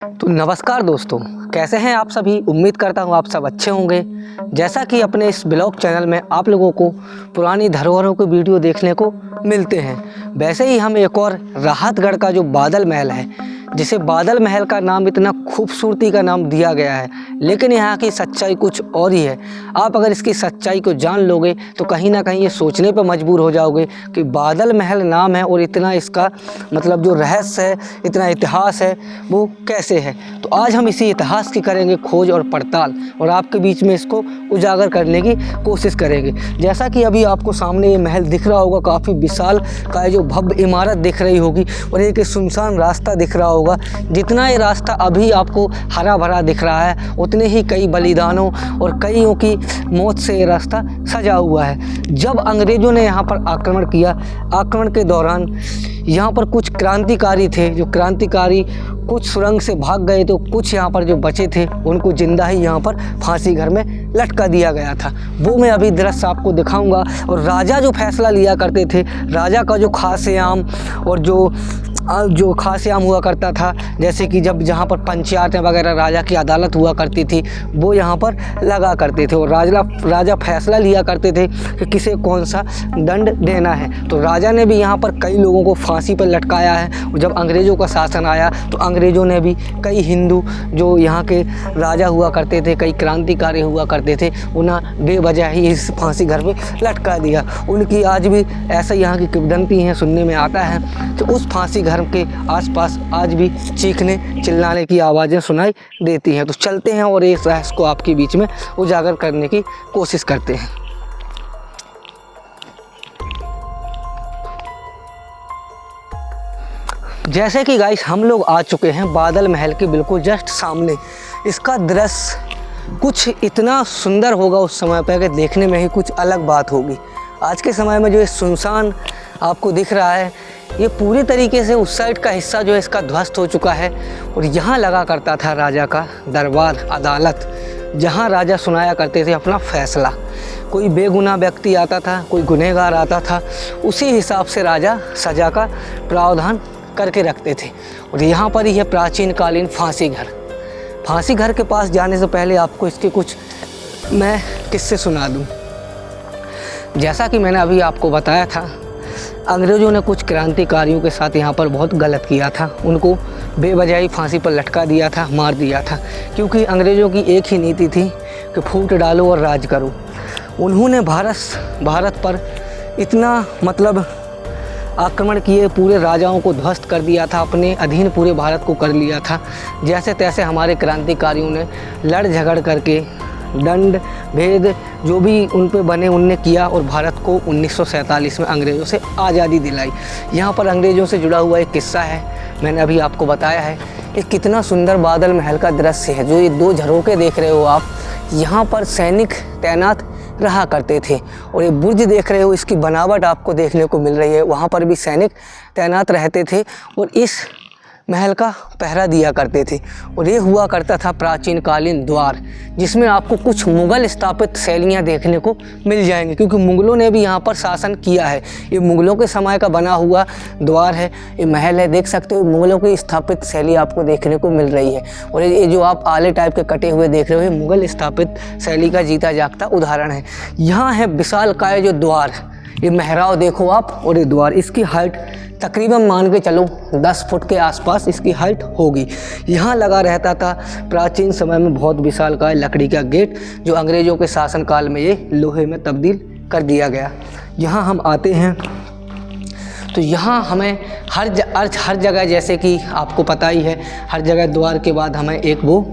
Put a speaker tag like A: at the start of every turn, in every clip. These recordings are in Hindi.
A: तो नमस्कार दोस्तों, कैसे हैं आप सभी। उम्मीद करता हूं आप सब अच्छे होंगे। जैसा कि अपने इस ब्लॉग चैनल में आप लोगों को पुरानी धरोहरों के वीडियो देखने को मिलते हैं, वैसे ही हम एक और राहतगढ़ का जो बादल महल है, जिसे बादल महल का नाम इतना खूबसूरती का नाम दिया गया है, लेकिन यहाँ की सच्चाई कुछ और ही है। आप अगर इसकी सच्चाई को जान लोगे तो कहीं ना कहीं ये सोचने पर मजबूर हो जाओगे कि बादल महल नाम है और इतना इसका मतलब जो रहस्य है, इतना इतिहास है, वो कैसे है। तो आज हम इसी इतिहास की करेंगे खोज और पड़ताल और आपके बीच में इसको उजागर करने की कोशिश करेंगे। जैसा कि अभी आपको सामने ये महल दिख रहा होगा, काफ़ी विशाल का जो भव्य इमारत दिख रही होगी और एक सुनसान रास्ता दिख रहा होगा। जितना ये रास्ता अभी आपको हरा भरा दिख रहा है, उतने ही कई बलिदानों और कईयों की मौत से ये रास्ता सजा हुआ है। जब अंग्रेज़ों ने यहाँ पर आक्रमण किया, आक्रमण के दौरान यहाँ पर कुछ क्रांतिकारी थे, जो क्रांतिकारी कुछ सुरंग से भाग गए, तो कुछ यहाँ पर जो बचे थे उनको जिंदा ही यहाँ पर फांसी घर में लटका दिया गया था। वो मैं अभी दृश्य आपको दिखाऊंगा। और राजा जो फैसला लिया करते थे, राजा का जो खासयाम और जो खासयाम हुआ करता था, जैसे कि जब जहाँ पर पंचायतें वगैरह राजा की अदालत हुआ करती थी, वो यहाँ पर लगा करते थे और राजा फैसला लिया करते थे कि किसे कौन सा दंड देना है। तो राजा ने भी यहाँ पर कई लोगों को फांसी पर लटकाया है। और जब अंग्रेज़ों का शासन आया तो अंग्रेज़ों ने भी कई हिंदू जो यहाँ के राजा हुआ करते थे, कई क्रांतिकारी हुआ करते थे, उन्हें बेवजह ही इस फांसी घर में लटका दिया। उनकी आज भी ऐसा यहाँ की किंवदंती हैं, सुनने में आता है कि उस फांसी घर के आसपास आज भी चीखने चिल्लाने की आवाज़ें सुनाई देती हैं। तो चलते हैं और इस रहस्य को आपके बीच में उजागर करने की कोशिश करते हैं। जैसे कि गाइस हम लोग आ चुके हैं बादल महल के बिल्कुल जस्ट सामने। इसका दृश्य कुछ इतना सुंदर होगा उस समय पर कि देखने में ही कुछ अलग बात होगी। आज के समय में जो ये सुनसान आपको दिख रहा है, ये पूरी तरीके से उस साइड का हिस्सा जो है इसका ध्वस्त हो चुका है। और यहाँ लगा करता था राजा का दरबार, अदालत, जहाँ राजा सुनाया करते थे अपना फैसला। कोई बेगुनाह व्यक्ति आता था, कोई गुनहगार आता था, उसी हिसाब से राजा सज़ा का प्रावधान करके रखते थे। और यहाँ पर ही है प्राचीन कालीन फांसी घर। फांसी घर के पास जाने से पहले आपको इसके कुछ मैं किस्से सुना दूँ। जैसा कि मैंने अभी आपको बताया था, अंग्रेज़ों ने कुछ क्रांतिकारियों के साथ यहाँ पर बहुत गलत किया था। उनको बेवजह ही फांसी पर लटका दिया था, मार दिया था, क्योंकि अंग्रेज़ों की एक ही नीति थी कि फूट डालो और राज करो। उन्होंने भारत पर इतना मतलब आक्रमण किए, पूरे राजाओं को ध्वस्त कर दिया था, अपने अधीन पूरे भारत को कर लिया था। जैसे तैसे हमारे क्रांतिकारियों ने लड़ झगड़ करके दंड भेद जो भी उन पे बने उनने किया और भारत को 1947 में अंग्रेज़ों से आज़ादी दिलाई। यहाँ पर अंग्रेज़ों से जुड़ा हुआ एक किस्सा है, मैंने अभी आपको बताया है। ये कितना सुंदर बादल महल का दृश्य है। जो ये दो झरोखे देख रहे हो आप, यहाँ पर सैनिक तैनात रहा करते थे। और ये बुर्ज देख रहे हो, इसकी बनावट आपको देखने को मिल रही है, वहाँ पर भी सैनिक तैनात रहते थे और इस महल का पहरा दिया करते थे। और ये हुआ करता था प्राचीन कालीन द्वार, जिसमें आपको कुछ मुग़ल स्थापित शैलियाँ देखने को मिल जाएंगी, क्योंकि मुग़लों ने भी यहाँ पर शासन किया है। ये मुग़लों के समय का बना हुआ द्वार है, ये महल है, देख सकते हो मुग़लों की स्थापित शैली आपको देखने को मिल रही है। और ये जो आप आले टाइप के कटे हुए देख रहे हो, ये मुग़ल स्थापित शैली का जीता जागता उदाहरण है। यहाँ है विशालकाय जो द्वार, ये मेहराब देखो आप, और ये द्वार, इसकी हाइट तकरीबन मान के चलो 10 फुट के आसपास इसकी हाइट होगी। यहाँ लगा रहता था प्राचीन समय में बहुत विशालकाय लकड़ी का गेट, जो अंग्रेज़ों के शासनकाल में ये लोहे में तब्दील कर दिया गया। यहाँ हम आते हैं तो यहाँ हमें हर जगह, जैसे कि आपको पता ही है, हर जगह द्वार के बाद हमें एक वो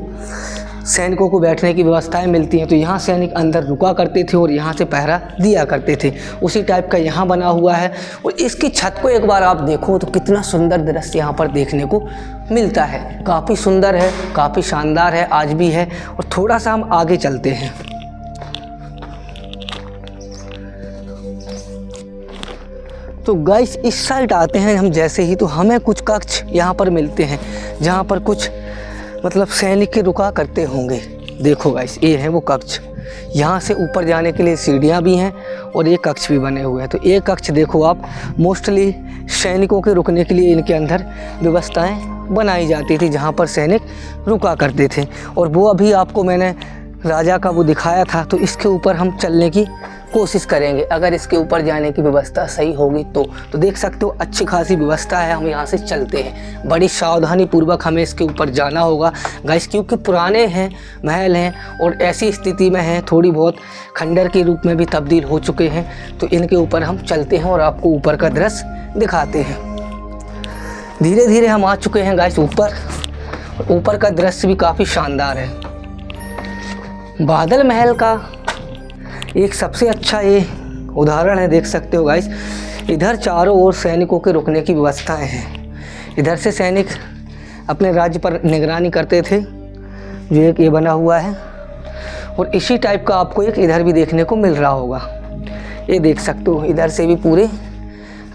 A: सैनिकों को बैठने की व्यवस्थाएं मिलती हैं। तो यहाँ सैनिक अंदर रुका करते थे और यहाँ से पहरा दिया करते थे। उसी टाइप का यहाँ बना हुआ है। और इसकी छत को एक बार आप देखो तो कितना सुंदर दृश्य यहाँ पर देखने को मिलता है। काफ़ी सुंदर है, काफ़ी शानदार है, आज भी है। और थोड़ा सा हम आगे चलते हैं। तो गाइस इस साइड आते हैं हम जैसे ही, तो हमें कुछ कक्ष यहाँ पर मिलते हैं, जहाँ पर कुछ मतलब सैनिक के रुका करते होंगे। देखो गाइस, ये है वो कक्ष। यहाँ से ऊपर जाने के लिए सीढ़ियाँ भी हैं और ये कक्ष भी बने हुए हैं। तो ये कक्ष देखो आप, मोस्टली सैनिकों के रुकने के लिए इनके अंदर व्यवस्थाएं बनाई जाती थी, जहाँ पर सैनिक रुका करते थे। और वो अभी आपको मैंने राजा का वो दिखाया था। तो इसके ऊपर हम चलने की कोशिश करेंगे, अगर इसके ऊपर जाने की व्यवस्था सही होगी तो देख सकते हो अच्छी खासी व्यवस्था है। हम यहाँ से चलते हैं, बड़ी सावधानी पूर्वक हमें इसके ऊपर जाना होगा गाइस, क्योंकि पुराने हैं, महल हैं और ऐसी स्थिति में हैं, थोड़ी बहुत खंडर के रूप में भी तब्दील हो चुके हैं। तो इनके ऊपर हम चलते हैं और आपको ऊपर का दृश्य दिखाते हैं। धीरे धीरे हम आ चुके हैं गाइस ऊपर का दृश्य भी काफ़ी शानदार है। बादल महल का एक सबसे अच्छा ये उदाहरण है, देख सकते हो गाइस। इधर चारों ओर सैनिकों के रुकने की व्यवस्थाएं हैं। इधर से सैनिक अपने राज्य पर निगरानी करते थे, जो एक ये बना हुआ है, और इसी टाइप का आपको एक इधर भी देखने को मिल रहा होगा। ये देख सकते हो, इधर से भी पूरे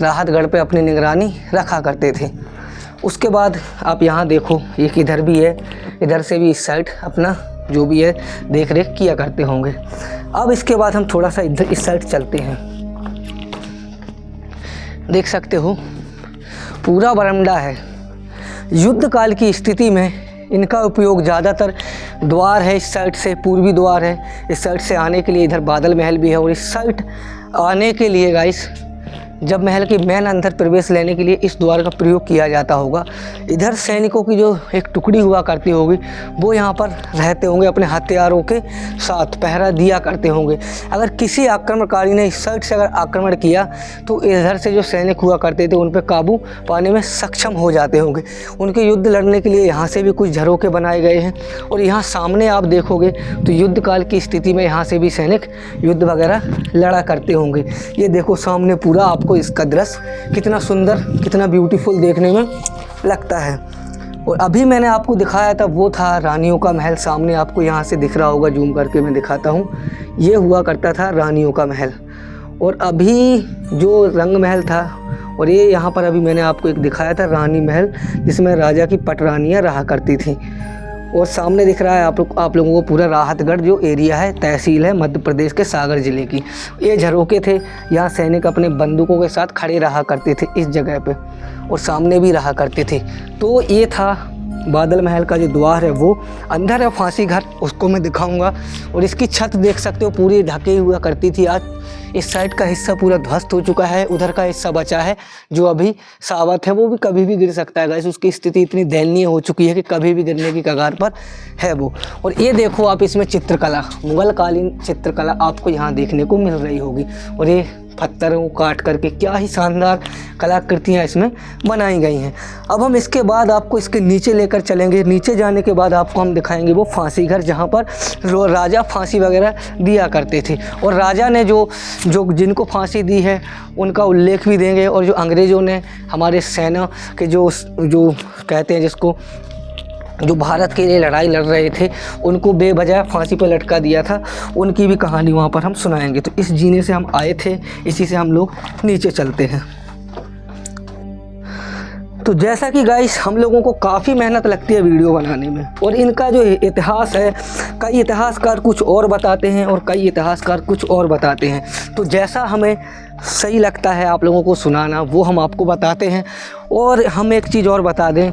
A: राहतगढ़ पे अपनी निगरानी रखा करते थे। उसके बाद आप यहाँ देखो, एक इधर भी है, इधर से भी इस साइड अपना जो भी है देख रेख किया करते होंगे। अब इसके बाद हम थोड़ा सा इधर इस साइड चलते हैं। देख सकते हो पूरा बरामदा है। युद्ध काल की स्थिति में इनका उपयोग ज़्यादातर द्वार है, इस साइड से पूर्वी द्वार है, इस साइड से आने के लिए इधर बादल महल भी है, और इस साइड आने के लिए गाइस जब महल के मेन अंदर प्रवेश लेने के लिए इस द्वार का प्रयोग किया जाता होगा। इधर सैनिकों की जो एक टुकड़ी हुआ करती होगी वो यहाँ पर रहते होंगे, अपने हथियारों के साथ पहरा दिया करते होंगे। अगर किसी आक्रमणकारी ने इस साइड से अगर आक्रमण किया तो इधर से जो सैनिक हुआ करते थे उन पर काबू पाने में सक्षम हो जाते होंगे। उनके युद्ध लड़ने के लिए यहाँ से भी कुछ झरोके बनाए गए हैं, और यहाँ सामने आप देखोगे तो युद्ध काल की स्थिति में यहाँ से भी सैनिक युद्ध वगैरह लड़ा करते होंगे। ये देखो सामने पूरा आपको इसका दृश्य कितना सुंदर, कितना ब्यूटीफुल देखने में लगता है। और अभी मैंने आपको दिखाया था वो था रानियों का महल। सामने आपको यहाँ से दिख रहा होगा, जूम करके मैं दिखाता हूँ। ये हुआ करता था रानियों का महल। और अभी जो रंग महल था, और ये यहाँ पर अभी मैंने आपको एक दिखाया था रानी महल, जिसमें राजा की पटरानियाँ रहा करती थी। और सामने दिख रहा है आप लोगों को पूरा राहतगढ़ जो एरिया है, तहसील है मध्य प्रदेश के सागर ज़िले की। ये झरोके थे, यहाँ सैनिक अपने बंदूकों के साथ खड़े रहा करते थे इस जगह पे, और सामने भी रहा करते थे। तो ये था बादल महल का जो द्वार है, वो अंदर है फांसी घर, उसको मैं दिखाऊंगा। और इसकी छत देख सकते हो पूरी ढकी हुआ करती थी। आज इस साइड का हिस्सा पूरा ध्वस्त हो चुका है, उधर का हिस्सा बचा है जो अभी सावत है, वो भी कभी भी गिर सकता है गाइस। उसकी स्थिति इतनी दयनीय हो चुकी है कि कभी भी गिरने की कगार पर है वो। और ये देखो आप, इसमें चित्रकला, मुगल कालीन चित्रकला आपको यहाँ देखने को मिल रही होगी। और ये पत्थरों को काट करके क्या ही शानदार कलाकृतियाँ इसमें बनाई गई हैं। अब हम इसके बाद आपको इसके नीचे लेकर चलेंगे। नीचे जाने के बाद आपको हम दिखाएंगे वो फांसी घर, जहाँ पर राजा फांसी वगैरह दिया करते थे। और राजा ने जो जिनको फांसी दी है उनका उल्लेख भी देंगे। और जो अंग्रेज़ों ने हमारे सेना के जो कहते हैं जिसको, जो भारत के लिए लड़ाई लड़ रहे थे, उनको बेवजह फांसी पर लटका दिया था, उनकी भी कहानी वहाँ पर हम सुनाएंगे। तो इस जीने से हम आए थे, इसी से हम लोग नीचे चलते हैं। तो जैसा कि गाइस हम लोगों को काफ़ी मेहनत लगती है वीडियो बनाने में, और इनका जो इतिहास है, कई इतिहासकार कुछ और बताते हैं और कई इतिहासकार कुछ और बताते हैं। तो जैसा हमें सही लगता है आप लोगों को सुनाना, वो हम आपको बताते हैं। और हम एक चीज़ और बता दें,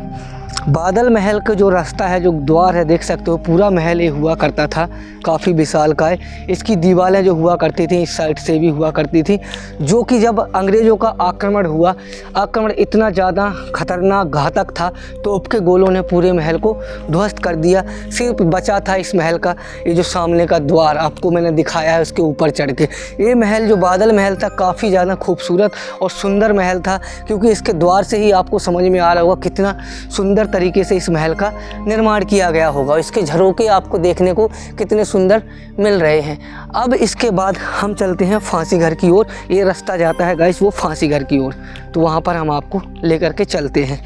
A: बादल महल का जो रास्ता है, जो द्वार है, देख सकते हो पूरा महल ये हुआ करता था, काफ़ी विशालकाय। इसकी दीवारें जो हुआ करती थी इस साइड से भी हुआ करती थी, जो कि जब अंग्रेज़ों का आक्रमण हुआ, आक्रमण इतना ज़्यादा खतरनाक घातक था, तोप के गोलों ने पूरे महल को ध्वस्त कर दिया। सिर्फ बचा था इस महल का ये जो सामने का द्वार आपको मैंने दिखाया है, उसके ऊपर चढ़ के। ये महल जो बादल महल था काफ़ी ज़्यादा खूबसूरत और सुंदर महल था, क्योंकि इसके द्वार से ही आपको समझ में आ रहा होगा कितना सुंदर तरीके से इस महल का निर्माण किया गया होगा। इसके झरोके आपको देखने को कितने सुंदर मिल रहे हैं। अब इसके बाद हम चलते हैं फांसी घर की ओर। ये रास्ता जाता है गाइस वो फांसी घर की ओर, तो वहाँ पर हम आपको लेकर के चलते हैं।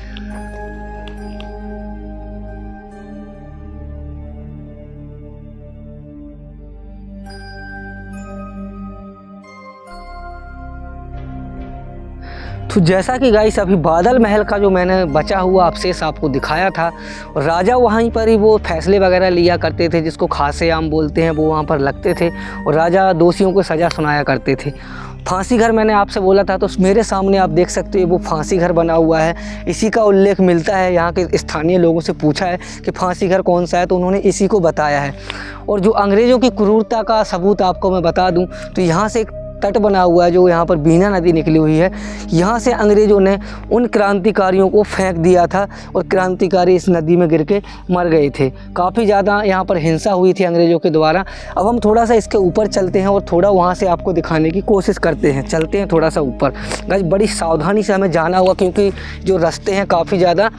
A: तो जैसा कि गाइस अभी बादल महल का जो मैंने बचा हुआ अवशेष आपको दिखाया था, और राजा वहीं पर ही वो फैसले वगैरह लिया करते थे, जिसको खासे आम बोलते हैं, वो वहाँ पर लगते थे और राजा दोषियों को सज़ा सुनाया करते थे। फांसी घर मैंने आपसे बोला था, तो मेरे सामने आप देख सकते हो वो फांसी घर बना हुआ है। इसी का उल्लेख मिलता है, यहाँ के स्थानीय लोगों से पूछा है कि फांसी घर कौन सा है, तो उन्होंने इसी को बताया है। और जो अंग्रेज़ों की क्रूरता का सबूत आपको मैं बता दूं, तो यहाँ से एक तट बना हुआ है, जो यहाँ पर बीना नदी निकली हुई है। यहाँ से अंग्रेज़ों ने उन क्रांतिकारियों को फेंक दिया था और क्रांतिकारी इस नदी में गिर के मर गए थे। काफ़ी ज़्यादा यहाँ पर हिंसा हुई थी अंग्रेज़ों के द्वारा। अब हम थोड़ा सा इसके ऊपर चलते हैं और थोड़ा वहाँ से आपको दिखाने की कोशिश करते हैं। चलते हैं थोड़ा सा ऊपर। गाइस बड़ी सावधानी से हमें जाना होगा, क्योंकि जो रास्ते हैं काफ़ी ज़्यादा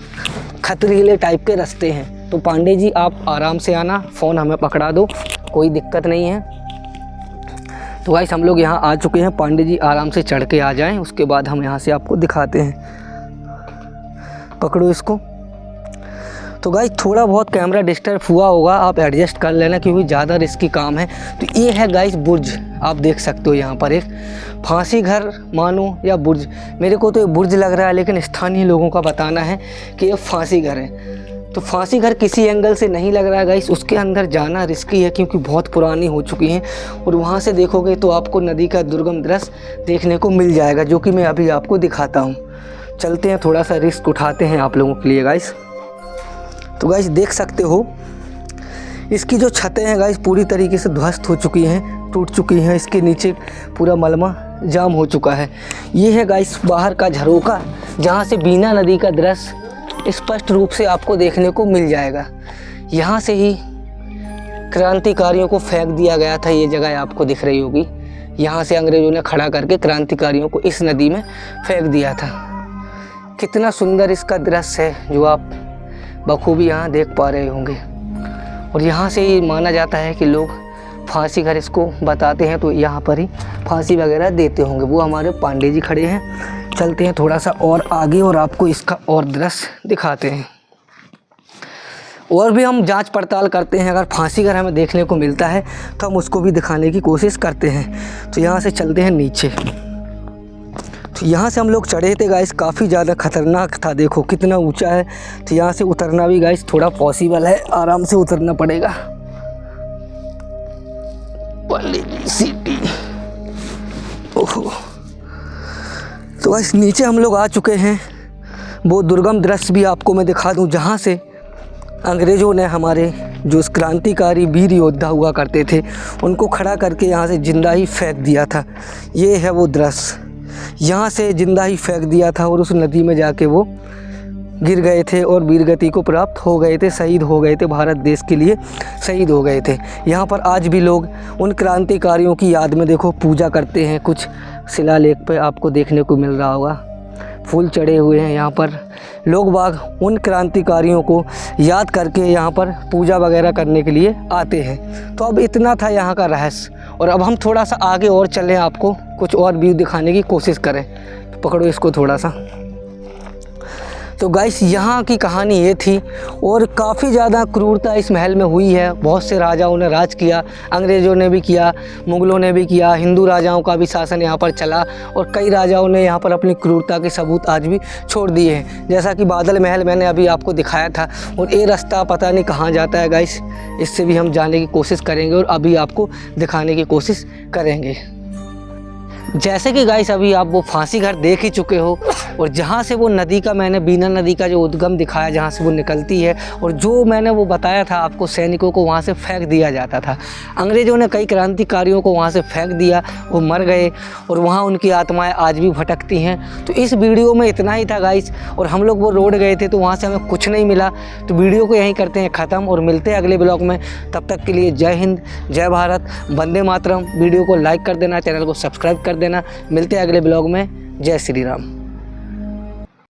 A: खतरीले टाइप के रास्ते हैं। तो पांडे जी आप आराम से आना, फ़ोन हमें पकड़ा दो, कोई दिक्कत नहीं है। तो गाइस हम लोग यहाँ आ चुके हैं। पांडे जी आराम से चढ़ के आ जाएं, उसके बाद हम यहाँ से आपको दिखाते हैं। पकड़ो इसको। तो गाइस थोड़ा बहुत कैमरा डिस्टर्ब हुआ होगा, आप एडजस्ट कर लेना, क्योंकि ज़्यादा रिस्की काम है। तो ये है गाइस बुर्ज, आप देख सकते हो यहाँ पर एक फांसी घर मानो या बुर्ज। मेरे को तो ये बुर्ज लग रहा है, लेकिन स्थानीय लोगों का बताना है कि ये फांसी घर है। तो फांसी घर किसी एंगल से नहीं लग रहा है गाइस, उसके अंदर जाना रिस्की है, क्योंकि बहुत पुरानी हो चुकी हैं। और वहाँ से देखोगे तो आपको नदी का दुर्गम दृश्य देखने को मिल जाएगा, जो कि मैं अभी आपको दिखाता हूँ। चलते हैं, थोड़ा सा रिस्क उठाते हैं आप लोगों के लिए गाइस। तो गाइस देख सकते हो इसकी जो छतें हैं गाइस पूरी तरीके से ध्वस्त हो चुकी हैं, टूट चुकी हैं। इसके नीचे पूरा मलमा जाम हो चुका है। ये है गाइस बाहर का झरोका, जहाँ से बीना नदी का दृश्य स्पष्ट रूप से आपको देखने को मिल जाएगा। यहाँ से ही क्रांतिकारियों को फेंक दिया गया था। ये जगह आपको दिख रही होगी, यहाँ से अंग्रेज़ों ने खड़ा करके क्रांतिकारियों को इस नदी में फेंक दिया था। कितना सुंदर इसका दृश्य है, जो आप बखूबी यहाँ देख पा रहे होंगे। और यहाँ से ही माना जाता है कि लोग फांसी घर इसको बताते हैं, तो यहाँ पर ही फांसी वगैरह देते होंगे। वो हमारे पांडे जी खड़े हैं। चलते हैं थोड़ा सा और आगे और आपको इसका और दृश्य दिखाते हैं। और भी हम जांच पड़ताल करते हैं, अगर फांसी घर हमें देखने को मिलता है तो हम उसको भी दिखाने की कोशिश करते हैं। तो यहाँ से चलते हैं नीचे। तो यहाँ से हम लोग चढ़े थे गाइस, काफ़ी ज़्यादा खतरनाक था, देखो कितना ऊंचा है। तो यहाँ से उतरना भी गाइस थोड़ा पॉसिबल है, आराम से उतरना पड़ेगा। सिटी ओहो। तो गाइस नीचे हम लोग आ चुके हैं। वो दुर्गम दृश्य भी आपको मैं दिखा दूं, जहाँ से अंग्रेज़ों ने हमारे जो क्रांतिकारी वीर योद्धा हुआ करते थे उनको खड़ा करके यहाँ से जिंदा ही फेंक दिया था। ये है वो दृश्य, यहाँ से जिंदा ही फेंक दिया था और उस नदी में जाके वो गिर गए थे और वीरगति को प्राप्त हो गए थे, शहीद हो गए थे, भारत देश के लिए शहीद हो गए थे। यहाँ पर आज भी लोग उन क्रांतिकारियों की याद में देखो पूजा करते हैं। कुछ शिलालेख पे आपको देखने को मिल रहा होगा, फूल चढ़े हुए हैं। यहाँ पर लोग बाग उन क्रांतिकारियों को याद करके यहाँ पर पूजा वगैरह करने के लिए आते हैं। तो अब इतना था यहाँ का रहस्य, और अब हम थोड़ा सा आगे और चलें, आपको कुछ और व्यू दिखाने की कोशिश करें। तो पकड़ो इसको थोड़ा सा। तो गाइस यहाँ की कहानी ये थी, और काफ़ी ज़्यादा क्रूरता इस महल में हुई है। बहुत से राजाओं ने राज किया, अंग्रेज़ों ने भी किया, मुग़लों ने भी किया, हिंदू राजाओं का भी शासन यहाँ पर चला, और कई राजाओं ने यहाँ पर अपनी क्रूरता के सबूत आज भी छोड़ दिए हैं। जैसा कि बादल महल मैंने अभी आपको दिखाया था, और ये रास्ता पता नहीं कहाँ जाता है गाइस, इससे भी हम जाने की कोशिश करेंगे और अभी आपको दिखाने की कोशिश करेंगे। जैसे कि गाइस अभी आप वो फांसी घर देख ही चुके हो, और जहाँ से वो नदी का मैंने बीना नदी का जो उद्गम दिखाया, जहाँ से वो निकलती है, और जो मैंने वो बताया था आपको सैनिकों को वहाँ से फेंक दिया जाता था। अंग्रेज़ों ने कई क्रांतिकारियों को वहाँ से फेंक दिया, वो मर गए, और वहाँ उनकी आत्माएं आज भी भटकती हैं। तो इस वीडियो में इतना ही था गाइस, और हम लोग वो रोड गए थे तो वहाँ से हमें कुछ नहीं मिला। तो वीडियो को यहीं करते हैं ख़त्म, और मिलते हैं अगले ब्लॉग में। तब तक के लिए जय हिंद, जय भारत, वंदे मातरम। वीडियो को लाइक कर देना, चैनल को सब्सक्राइब कर देना। मिलते हैं अगले ब्लॉग में। जय श्री राम।